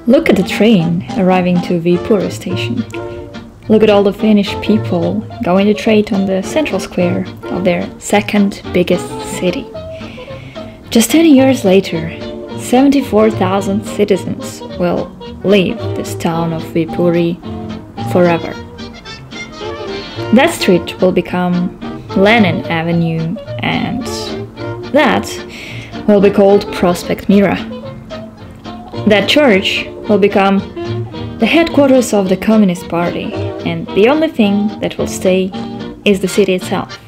Look at the train arriving to Viipuri station. Look at all the Finnish people going to trade on the central square of their second biggest city. Just 10 years later, 74,000 citizens will leave this town of Viipuri forever. That street will become Lenin Avenue, and that will be called Prospect Mira. That church will become the headquarters of the Communist Party, and the only thing that will stay is the city itself.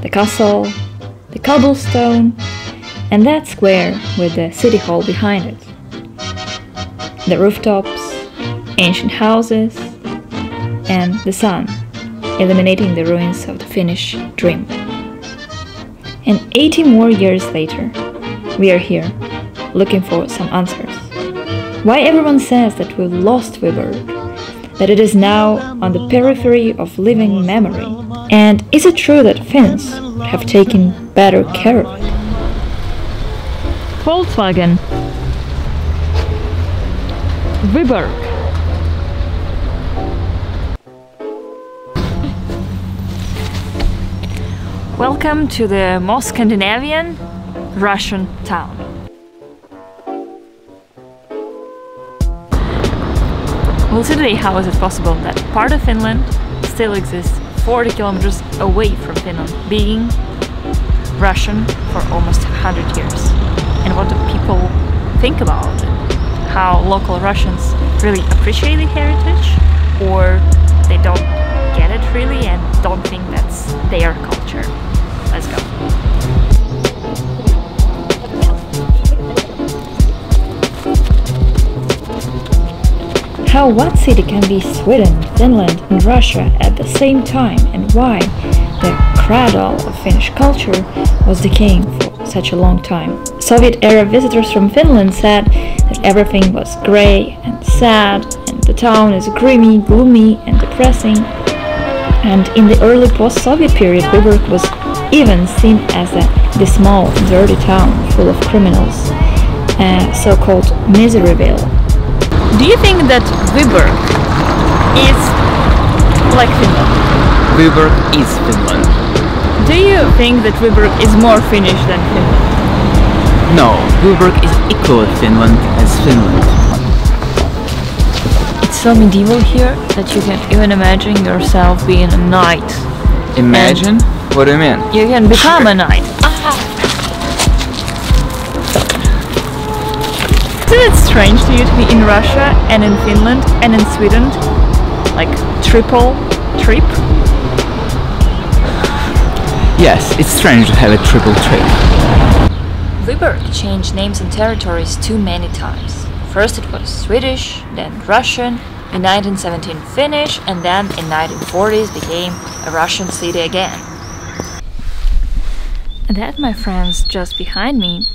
The castle, the cobblestone, and that square with the city hall behind it. The rooftops, ancient houses, and the sun illuminating the ruins of the Finnish dream. And 80 more years later, we are here looking for some answers. Why everyone says that we've lost Vyborg, that it is now on the periphery of living memory, and is it true that Finns have taken better care of it? Volkswagen, Vyborg. Welcome to the most Scandinavian Russian town. We'll see today how is it possible that part of Finland still exists 40 kilometers away from Finland, being Russian for almost 100 years. And what do people think about it? How local Russians really appreciate the heritage, or they don't get it really and don't think that's their culture. Let's go. How one city can be Sweden, Finland and Russia at the same time, and why the cradle of Finnish culture was decaying for such a long time. Soviet-era visitors from Finland said that everything was grey and sad, and the town is grimy, gloomy and depressing. And in the early post-Soviet period, Vyborg was even seen as a dismal, dirty town full of criminals, a so-called Miseryville. Do you think that Vyborg is like Finland? Vyborg is Finland. Do you think that Vyborg is more Finnish than Finland? No, Vyborg is equal Finland as Finland. It's so medieval here that you can even imagine yourself being a knight. Imagine? What do you mean? You can become a knight. Isn't it strange to you to be in Russia and in Finland and in Sweden? Like triple trip? Yes, it's strange to have a triple trip. Vyborg changed names and territories too many times. First it was Swedish, then Russian, in 1917 Finnish, and then in 1940s became a Russian city again. That, my friends, just behind me,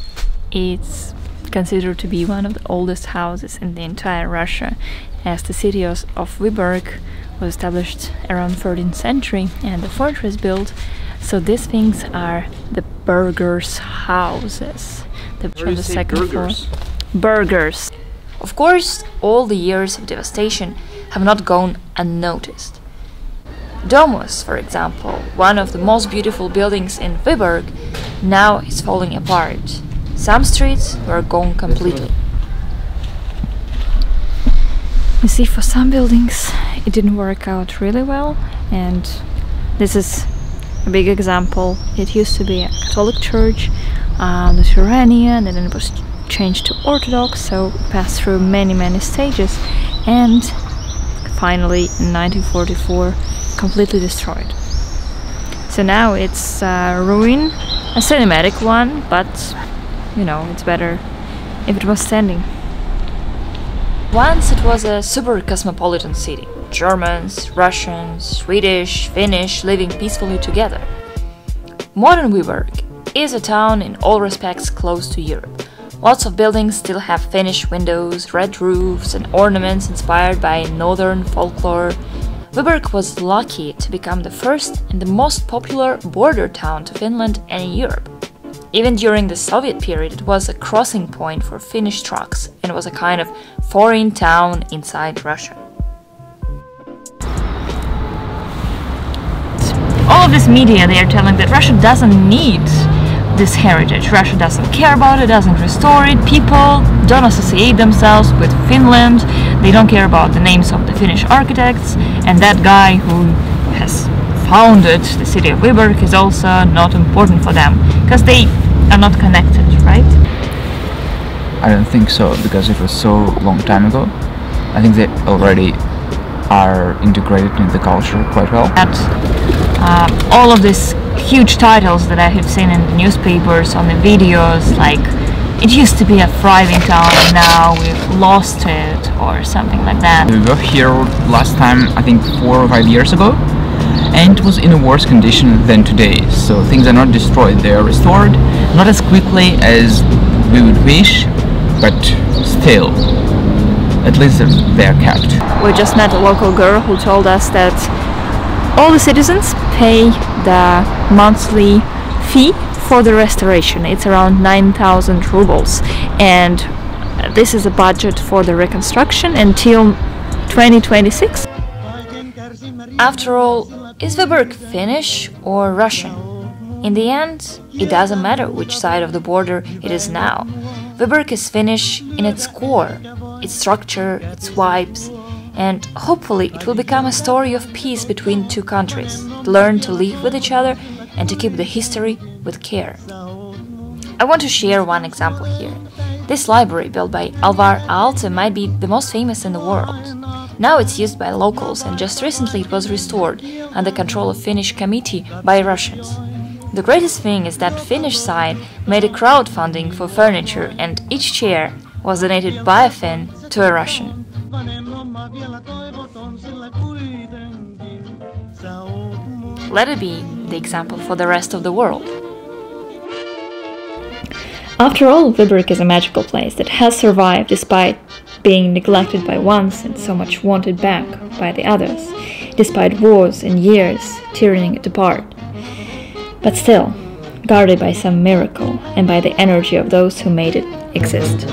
it's considered to be one of the oldest houses in the entire Russia, as the city of Vyborg was established around 13th century and the fortress built. So these things are the burghers' houses. From the second floor. Burghers. Of course, all the years of devastation have not gone unnoticed. Domus, for example, one of the most beautiful buildings in Vyborg, now is falling apart. Some streets were gone completely. You see, for some buildings it didn't work out really well, and this is a big example. It used to be a Catholic church, Lithuanian, and then it was changed to Orthodox, so it passed through many stages, and finally in 1944 completely destroyed. So now it's a ruin, a cinematic one, but you know, it's better if it was standing. Once it was a super cosmopolitan city. Germans, Russians, Swedish, Finnish living peacefully together. Modern Vyborg is a town in all respects close to Europe. Lots of buildings still have Finnish windows, red roofs and ornaments inspired by northern folklore. Vyborg was lucky to become the first and the most popular border town to Finland and Europe. Even during the Soviet period, it was a crossing point for Finnish trucks and was a kind of foreign town inside Russia. All of this media, they are telling that Russia doesn't need this heritage. Russia doesn't care about it, doesn't restore it. People don't associate themselves with Finland. They don't care about the names of the Finnish architects. And that guy who has founded the city of Vyborg is also not important for them, because they are not connected, right? I don't think so, because it was so long time ago. I think they already are integrated in the culture quite well. All of these huge titles that I have seen in the newspapers, on the videos, like it used to be a thriving town and now we've lost it, or something like that. We were here last time, I think 4 or 5 years ago, and it was in a worse condition than today. So things are not destroyed, they are restored, not as quickly as we would wish, but still, at least they are kept. We just met a local girl who told us that all the citizens pay the monthly fee for the restoration. It's around 9,000 rubles, and this is a budget for the reconstruction until 2026. After all, is Vyborg Finnish or Russian? In the end, it doesn't matter which side of the border it is now. Vyborg is Finnish in its core, its structure, its vibes, and hopefully it will become a story of peace between two countries, learn to live with each other and to keep the history with care. I want to share one example here. This library built by Alvar Aalto might be the most famous in the world. Now it's used by locals, and just recently it was restored under control of Finnish committee by Russians. The greatest thing is that Finnish side made a crowdfunding for furniture, and each chair was donated by a Finn to a Russian. Let it be the example for the rest of the world. After all, Vyborg is a magical place that has survived despite being neglected by ones and so much wanted back by the others, despite wars and years tearing it apart. But still, guarded by some miracle and by the energy of those who made it exist.